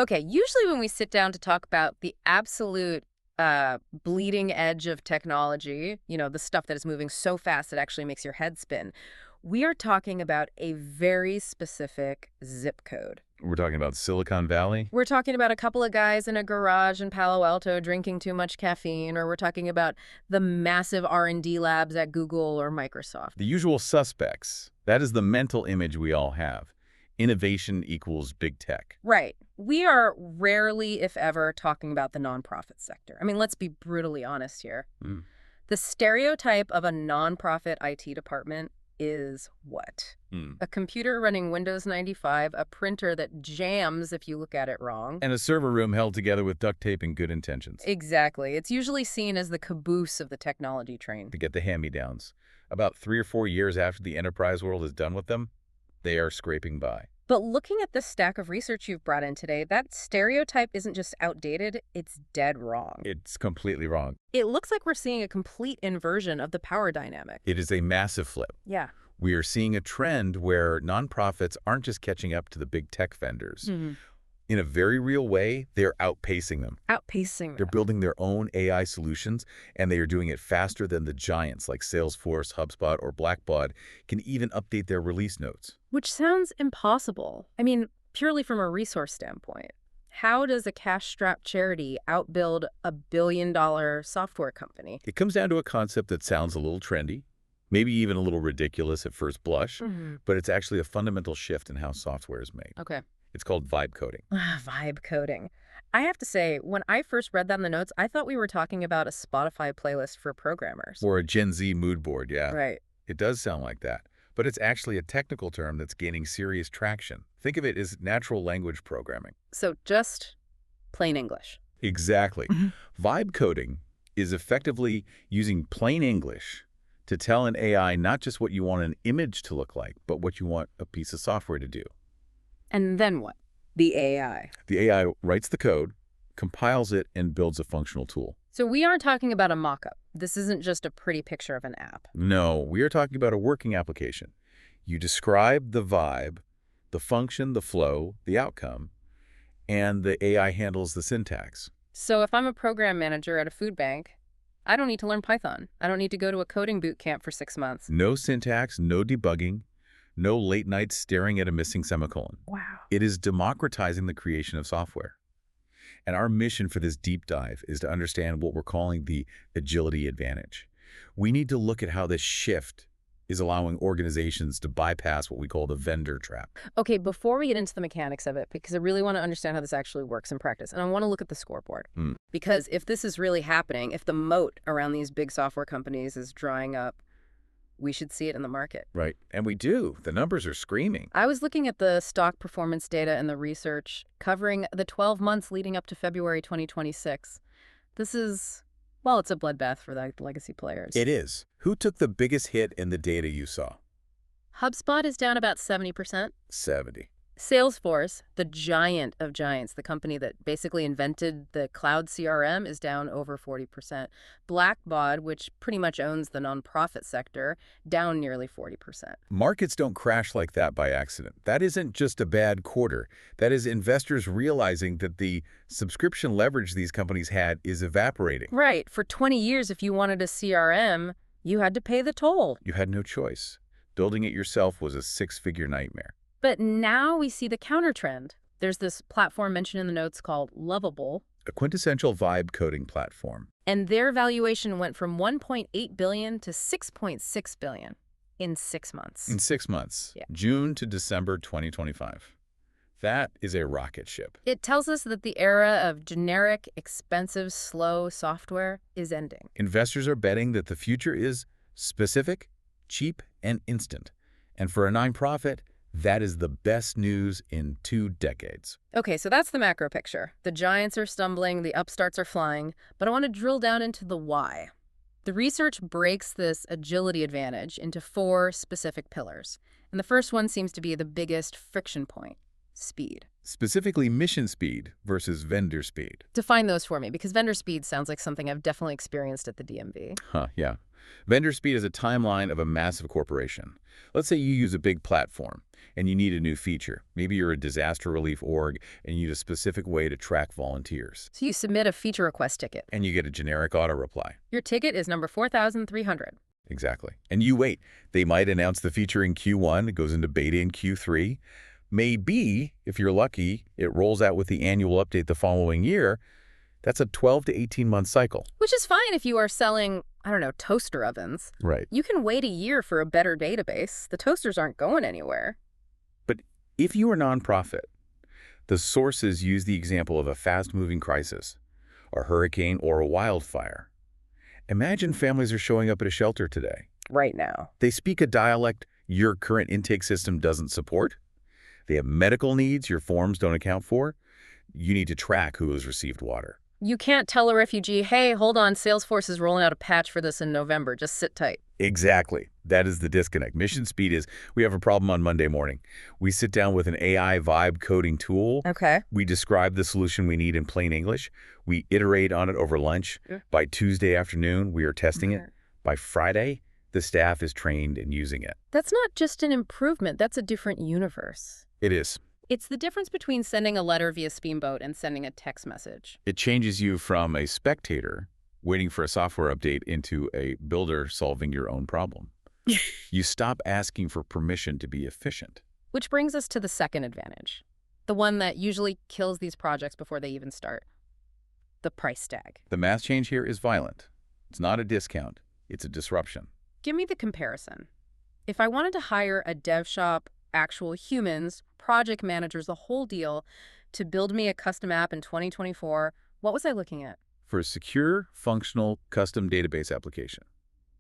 Okay, usually when we sit down to talk about the absolute bleeding edge of technology, the stuff that is moving so fast it actually makes your head spin, we are talking about a very specific zip code. We're talking about Silicon Valley? We're talking about a couple of guys in a garage in Palo Alto drinking too much caffeine, or we're talking about the massive R&D labs at Google or Microsoft. The usual suspects. That is the mental image we all have. Innovation equals big tech. Right. We are rarely, if ever, talking about the nonprofit sector. I mean, let's be brutally honest here. The stereotype of a nonprofit IT department is what? A computer running Windows 95, a printer that jams if you look at it wrong. And a server room held together with duct tape and good intentions. Exactly. It's usually seen as the caboose of the technology train. To get the hand-me-downs. About 3 or 4 years after the enterprise world is done with them, they are scraping by. But looking at the stack of research you've brought in today, that stereotype isn't just outdated, it's dead wrong. It's completely wrong. It looks like we're seeing a complete inversion of the power dynamic. It is a massive flip. Yeah. We are seeing a trend where nonprofits aren't just catching up to the big tech vendors. In a very real way, they're outpacing them. They're building their own AI solutions, and they are doing it faster than the giants like Salesforce, HubSpot, or Blackbaud can even update their release notes. Which sounds impossible. I mean, purely from a resource standpoint. How does a cash-strapped charity outbuild a billion-dollar software company? It comes down to a concept that sounds a little trendy, maybe even a little ridiculous at first blush, but it's actually a fundamental shift in how software is made. Okay. It's called vibe coding. Vibe coding. I have to say, when I first read that in the notes, I thought we were talking about a Spotify playlist for programmers. Or a Gen Z mood board, yeah. Right. It does sound like that. But it's actually a technical term that's gaining serious traction. Think of it as natural language programming. So just plain English. Exactly. Vibe coding is effectively using plain English to tell an AI not just what you want an image to look like, but what you want a piece of software to do. And then what? The AI. The AI writes the code, compiles it, and builds a functional tool. So we aren't talking about a mock-up. This isn't just a pretty picture of an app. No, we are talking about a working application. You describe the vibe, the function, the flow, the outcome, and the AI handles the syntax. So if I'm a program manager at a food bank, I don't need to learn Python. I don't need to go to a coding boot camp for 6 months. No syntax, no debugging, no late nights staring at a missing semicolon. Wow. It is democratizing the creation of software. And our mission for this deep dive is to understand what we're calling the agility advantage. We need to look at how this shift is allowing organizations to bypass what we call the vendor trap. Okay, before we get into the mechanics of it, because I really want to understand how this actually works in practice, and I want to look at the scoreboard. Because if this is really happening, if the moat around these big software companies is drying up, we should see it in the market. Right. And we do. The numbers are screaming. I was looking at the stock performance data and the research covering the 12 months leading up to February 2026. This is, well, it's a bloodbath for the legacy players. It is. Who took the biggest hit in the data you saw? HubSpot is down about 70%. 70. Salesforce, the giant of giants, the company that basically invented the cloud CRM, is down over 40%. Blackbaud, which pretty much owns the nonprofit sector, down nearly 40%. Markets don't crash like that by accident. That isn't just a bad quarter. That is investors realizing that the subscription leverage these companies had is evaporating. Right. For 20 years, if you wanted a CRM, you had to pay the toll. You had no choice. Building it yourself was a six-figure nightmare. But now we see the counter trend. There's this platform mentioned in the notes called Lovable. A quintessential vibe coding platform. And their valuation went from $1.8 billion to $6.6 billion in 6 months. In 6 months. Yeah. June to December 2025. That is a rocket ship. It tells us that the era of generic, expensive, slow software is ending. Investors are betting that the future is specific, cheap, and instant. And for a nonprofit, that is the best news in 2 decades. Okay, so that's the macro picture. The giants are stumbling, the upstarts are flying, but I want to drill down into the why. The research breaks this agility advantage into 4 specific pillars. And the first one seems to be the biggest friction point: speed. Specifically mission speed versus vendor speed. Define those for me, because vendor speed sounds like something I've definitely experienced at the DMV. Yeah. Vendor speed is a timeline of a massive corporation. Let's say you use a big platform and you need a new feature. Maybe you're a disaster relief org and you need a specific way to track volunteers. So you submit a feature request ticket. And you get a generic auto reply. Your ticket is number 4,300. Exactly. And you wait. They might announce the feature in Q1. It goes into beta in Q3. Maybe, if you're lucky, it rolls out with the annual update the following year. That's a 12 to 18-month cycle. Which is fine if you are selling, I don't know, toaster ovens. Right. You can wait a year for a better database. The toasters aren't going anywhere. But if you are a nonprofit, the sources use the example of a fast-moving crisis, a hurricane or a wildfire. Imagine families are showing up at a shelter today. Right now. They speak a dialect your current intake system doesn't support. They have medical needs your forms don't account for. You need to track who has received water. You can't tell a refugee, hey, hold on, Salesforce is rolling out a patch for this in November. Just sit tight. Exactly. That is the disconnect. Mission speed is, we have a problem on Monday morning. We sit down with an AI vibe coding tool. Okay. We describe the solution we need in plain English. We iterate on it over lunch. By Tuesday afternoon, we are testing it. By Friday, the staff is trained and using it. That's not just an improvement. That's a different universe. It is. It's the difference between sending a letter via Speedboat and sending a text message. It changes you from a spectator waiting for a software update into a builder solving your own problem. You stop asking for permission to be efficient. Which brings us to the second advantage, the one that usually kills these projects before they even start. The price tag. The math change here is violent. It's not a discount. It's a disruption. Give me the comparison. If I wanted to hire a dev shop, actual humans, project managers, the whole deal, to build me a custom app in 2024, what was I looking at? For a secure, functional, custom database application,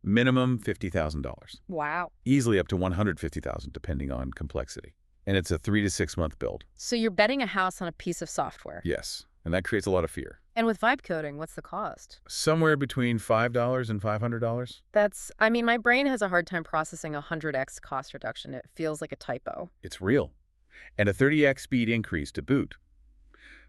minimum $50,000. Wow. Easily up to $150,000 depending on complexity. And it's a 3 to 6 month build. So you're betting a house on a piece of software. Yes, and that creates a lot of fear. And with vibe coding, what's the cost? Somewhere between $5 and $500. I mean, my brain has a hard time processing a 100x cost reduction. It feels like a typo. It's real. And a 30x speed increase to boot.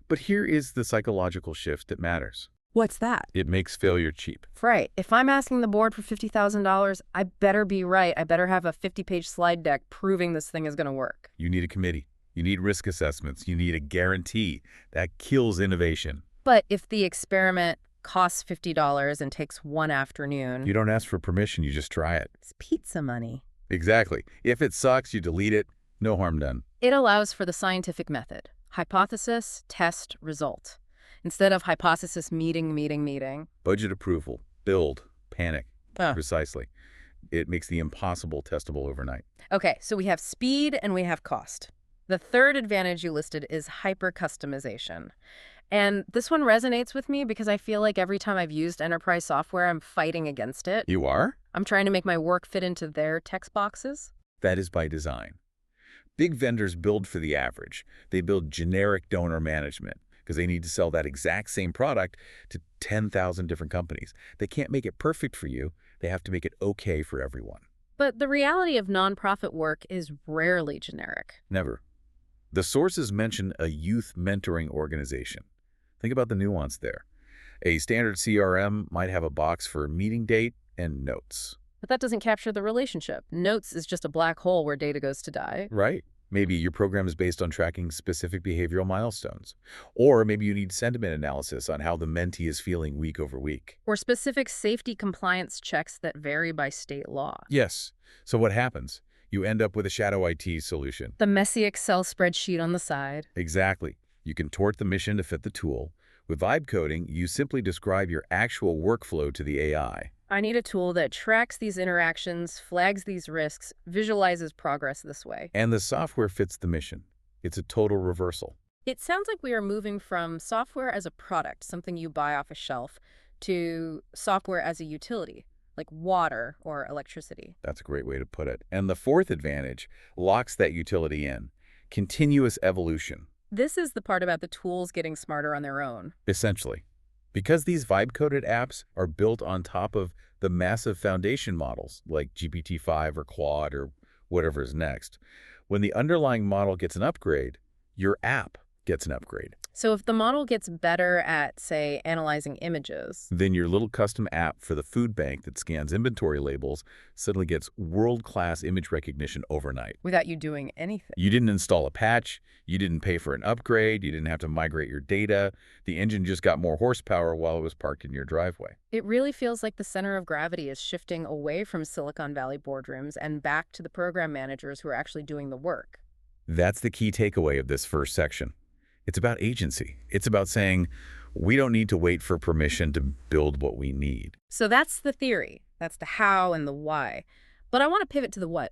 But here is the psychological shift that matters. What's that? It makes failure cheap. Right. If I'm asking the board for $50,000, I better be right. I better have a 50-page slide deck proving this thing is going to work. You need a committee. You need risk assessments. You need a guarantee. That kills innovation. But if the experiment costs $50 and takes one afternoon... You don't ask for permission, you just try it. It's pizza money. Exactly. If it sucks, you delete it. No harm done. It allows for the scientific method. Hypothesis, test, result. Instead of hypothesis, meeting. Budget approval, build, panic. Precisely. It makes the impossible testable overnight. Okay, so we have speed and we have cost. The third advantage you listed is hyper-customization. And this one resonates with me because I feel like every time I've used enterprise software, I'm fighting against it. You are? I'm trying to make my work fit into their text boxes. That is by design. Big vendors build for the average. They build generic donor management because they need to sell that exact same product to 10,000 different companies. They can't make it perfect for you. They have to make it okay for everyone. But the reality of nonprofit work is rarely generic. Never. The sources mention a youth mentoring organization. Think about the nuance there. A standard CRM might have a box for meeting date and notes. But that doesn't capture the relationship. Notes is just a black hole where data goes to die. Right. Maybe your program is based on tracking specific behavioral milestones. Or maybe you need sentiment analysis on how the mentee is feeling week over week. Or specific safety compliance checks that vary by state law. Yes. So what happens? You end up with a shadow IT solution. The messy Excel spreadsheet on the side. Exactly. You contort the mission to fit the tool. With vibe coding, you simply describe your actual workflow to the AI. I need a tool that tracks these interactions, flags these risks, visualizes progress this way. And the software fits the mission. It's a total reversal. It sounds like we are moving from software as a product, something you buy off a shelf, to software as a utility, like water or electricity. That's a great way to put it. And the fourth advantage locks that utility in. Continuous evolution. This is the part about the tools getting smarter on their own. Essentially. Because these vibe-coded apps are built on top of the massive foundation models like GPT-5 or Claude or whatever is next, when the underlying model gets an upgrade, your app gets an upgrade. So if the model gets better at, say, analyzing images, Then your little custom app for the food bank that scans inventory labels suddenly gets world-class image recognition overnight. without you doing anything. You didn't install a patch, you didn't pay for an upgrade, you didn't have to migrate your data. The engine just got more horsepower while it was parked in your driveway. It really feels like the center of gravity is shifting away from Silicon Valley boardrooms and back to the program managers who are actually doing the work. That's the key takeaway of this first section. It's about agency. It's about saying, we don't need to wait for permission to build what we need. So that's the theory. That's the how and the why. But I want to pivot to the what.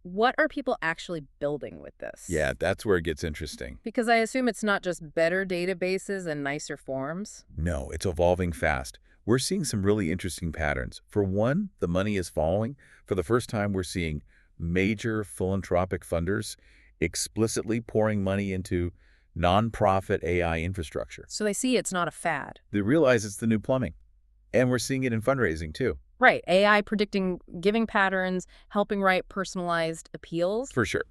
What are people actually building with this? Yeah, that's where it gets interesting. Because I assume it's not just better databases and nicer forms. No, it's evolving fast. We're seeing some really interesting patterns. For one, the money is following. For the first time, we're seeing major philanthropic funders explicitly pouring money into nonprofit AI infrastructure. So they see it's not a fad. They realize it's the new plumbing. And we're seeing it in fundraising, too. Right. AI predicting giving patterns, helping write personalized appeals. For sure.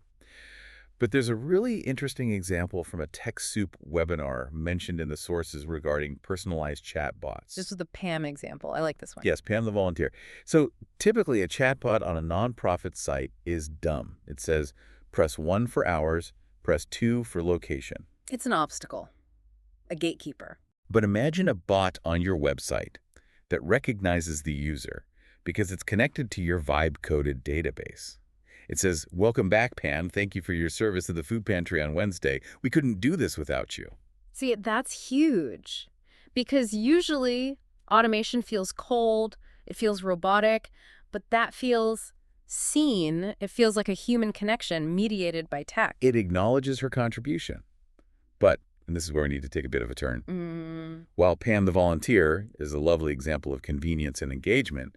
But there's a really interesting example from a TechSoup webinar mentioned in the sources regarding personalized chatbots. This was the Pam example. I like this one. Yes, Pam the volunteer. So typically a chatbot on a nonprofit site is dumb. It says, press 1 for hours, press 2 for location. It's an obstacle, a gatekeeper. But imagine a bot on your website that recognizes the user because it's connected to your vibe-coded database. It says, welcome back, Pam. Thank you for your service at the food pantry on Wednesday. We couldn't do this without you. See, that's huge because usually automation feels cold, it feels robotic, but that feels seen. It feels like a human connection mediated by tech. It acknowledges her contribution. But, and this is where we need to take a bit of a turn, while Pam the volunteer is a lovely example of convenience and engagement,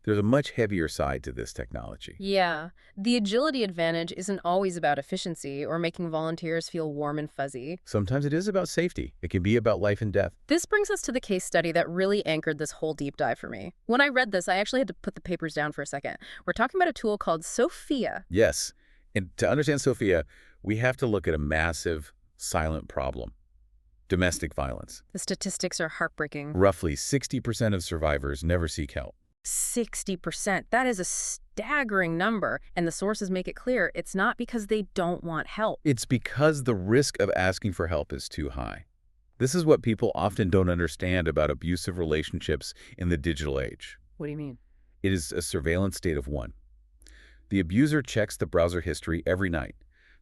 there's a much heavier side to this technology. Yeah. The agility advantage isn't always about efficiency or making volunteers feel warm and fuzzy. Sometimes it is about safety. It can be about life and death. This brings us to the case study that really anchored this whole deep dive for me. When I read this, I actually had to put the papers down for a second. We're talking about a tool called Sophia. Yes. And to understand Sophia, we have to look at a massive, silent problem. Domestic violence. The statistics are heartbreaking. Roughly 60% of survivors never seek help. 60%. That is a staggering number. And the sources make it clear it's not because they don't want help. It's because the risk of asking for help is too high. This is what people often don't understand about abusive relationships in the digital age. What do you mean? It is a surveillance state of one. The abuser checks the browser history every night.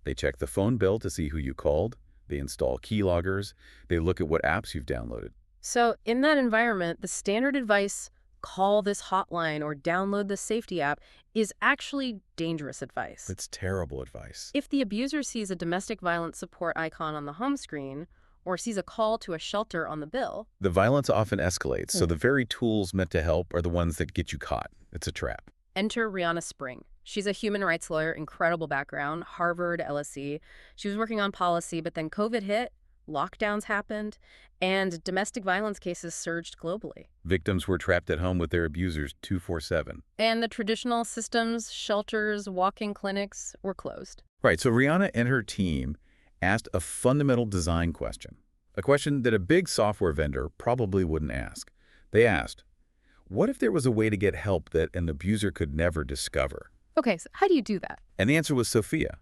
They check the phone bill to see who you called. They install keyloggers. They look at what apps you've downloaded. So in that environment, the standard advice, call this hotline or download this safety app, is actually dangerous advice. It's terrible advice. If the abuser sees a domestic violence support icon on the home screen or sees a call to a shelter on the bill, the violence often escalates, so the very tools meant to help are the ones that get you caught. It's a trap. Enter Rhiana Spring. She's a human rights lawyer, incredible background, Harvard, LSE. She was working on policy, but then COVID hit, lockdowns happened, and domestic violence cases surged globally. Victims were trapped at home with their abusers 24/7. And the traditional systems, shelters, walk-in clinics were closed. Right, so Rhiana and her team asked a fundamental design question, a question that a big software vendor probably wouldn't ask. They asked, what if there was a way to get help that an abuser could never discover? Okay, so how do you do that? And the answer was Sophia.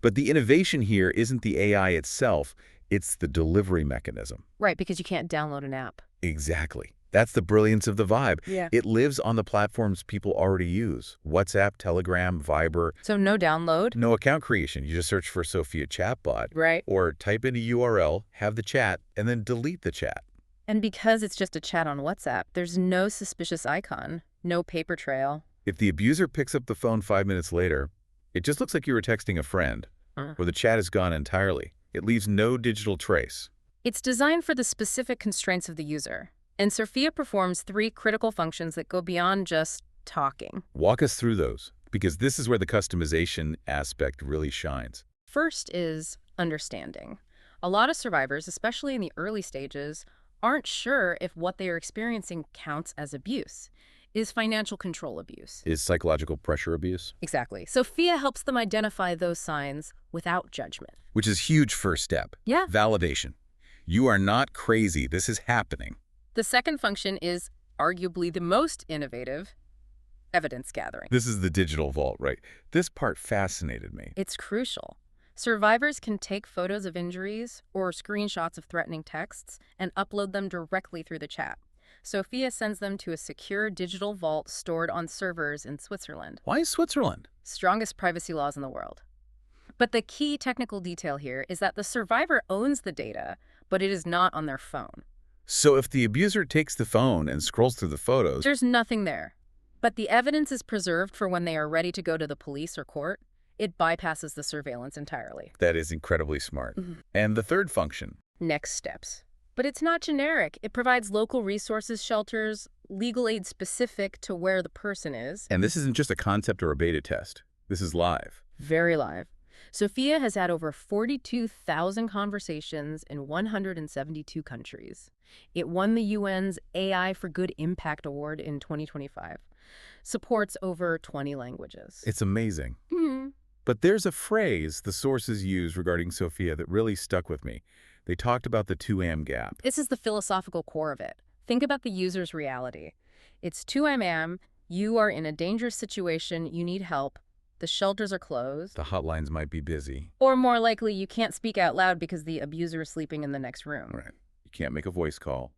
But the innovation here isn't the AI itself, it's the delivery mechanism. Right, because you can't download an app. Exactly. That's the brilliance of the Vibe. Yeah. It lives on the platforms people already use. WhatsApp, Telegram, Viber. So no download? No account creation. You just search for Sophia Chatbot. Right. Or type in a URL, have the chat, and then delete the chat. And because it's just a chat on WhatsApp, there's no suspicious icon, no paper trail. If the abuser picks up the phone 5 minutes later, it just looks like you were texting a friend, or the chat is gone entirely. It leaves no digital trace. It's designed for the specific constraints of the user. And Sophia performs 3 critical functions that go beyond just talking. Walk us through those, because this is where the customization aspect really shines. First is understanding. A lot of survivors, especially in the early stages, aren't sure if what they are experiencing counts as abuse. Is financial control abuse? Is psychological pressure abuse? Exactly. Sophia helps them identify those signs without judgment. Which is a huge first step. Yeah. Validation. You are not crazy. This is happening. The second function is arguably the most innovative: evidence gathering. This is the digital vault, right? This part fascinated me. It's crucial. Survivors can take photos of injuries or screenshots of threatening texts and upload them directly through the chat. Sophia sends them to a secure digital vault stored on servers in Switzerland. Why Switzerland? Strongest privacy laws in the world. But the key technical detail here is that the survivor owns the data, but it is not on their phone. So if the abuser takes the phone and scrolls through the photos... There's nothing there. But the evidence is preserved for when they are ready to go to the police or court. It bypasses the surveillance entirely. That is incredibly smart. And the third function? Next steps. But it's not generic. It provides local resources, shelters, legal aid specific to where the person is. And this isn't just a concept or a beta test. This is live. Very live. Sophia has had over 42,000 conversations in 172 countries. It won the UN's AI for Good Impact Award in 2025. Supports over 20 languages. It's amazing. But there's a phrase the sources use regarding Sophia that really stuck with me. They talked about the 2am gap. This is the philosophical core of it. Think about the user's reality. It's 2am, you are in a dangerous situation, you need help, the shelters are closed. The hotlines might be busy. Or more likely, you can't speak out loud because the abuser is sleeping in the next room. Right. You can't make a voice call.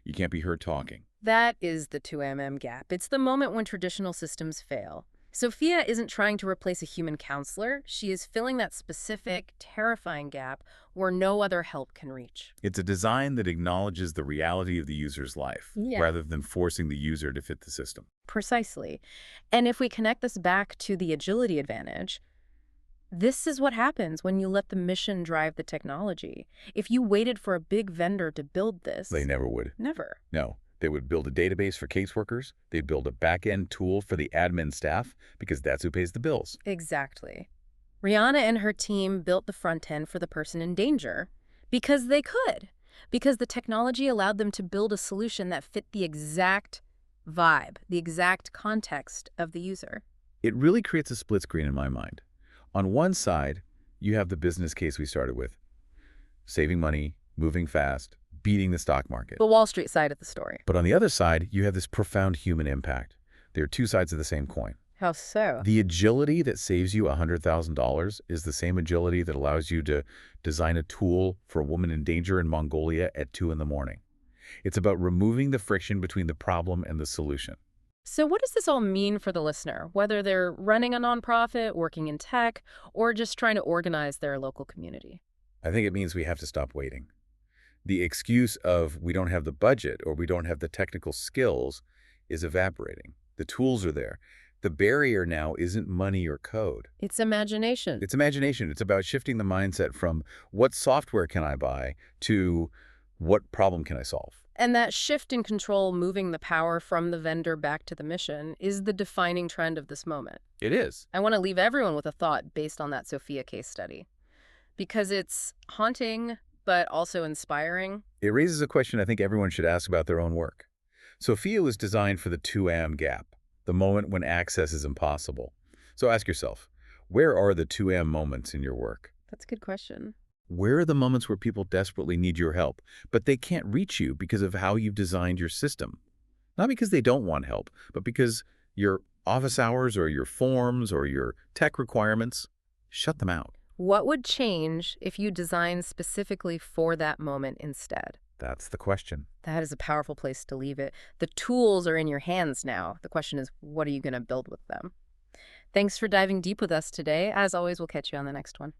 You can't be heard talking. That is the 2mm gap. It's the moment when traditional systems fail. Sophia isn't trying to replace a human counselor. She is filling that specific, terrifying gap where no other help can reach. It's a design that acknowledges the reality of the user's life, rather than forcing the user to fit the system. Precisely. And if we connect this back to the agility advantage, this is what happens when you let the mission drive the technology. If you waited for a big vendor to build this... They never would. Never. No. They would build a database for caseworkers. They'd build a back-end tool for the admin staff, because that's who pays the bills. Exactly. Rhiana and her team built the front end for the person in danger because they could. Because the technology allowed them to build a solution that fit the exact vibe, the exact context of the user. It really creates a split screen in my mind. On one side, you have the business case we started with. Saving money, moving fast, beating the stock market. The Wall Street side of the story. But on the other side, you have this profound human impact. There are two sides of the same coin. How so? The agility that saves you $100,000 is the same agility that allows you to design a tool for a woman in danger in Mongolia at 2 in the morning. It's about removing the friction between the problem and the solution. So what does this all mean for the listener, whether they're running a nonprofit, working in tech, or just trying to organize their local community? I think it means we have to stop waiting. The excuse of we don't have the budget or we don't have the technical skills is evaporating. The tools are there. The barrier now isn't money or code. It's imagination. It's imagination. It's about shifting the mindset from what software can I buy to what problem can I solve. And that shift in control, moving the power from the vendor back to the mission, is the defining trend of this moment. It is. I want to leave everyone with a thought based on that Sophia case study, because it's haunting, but also inspiring. It raises a question I think everyone should ask about their own work. Sophia was designed for the 2am gap, the moment when access is impossible. So ask yourself, where are the 2am moments in your work? That's a good question. Where are the moments where people desperately need your help, but they can't reach you because of how you've designed your system? Not because they don't want help, but because your office hours or your forms or your tech requirements shut them out. What would change if you designed specifically for that moment instead? That's the question. That is a powerful place to leave it. The tools are in your hands now. The question is, what are you going to build with them? Thanks for diving deep with us today. As always, we'll catch you on the next one.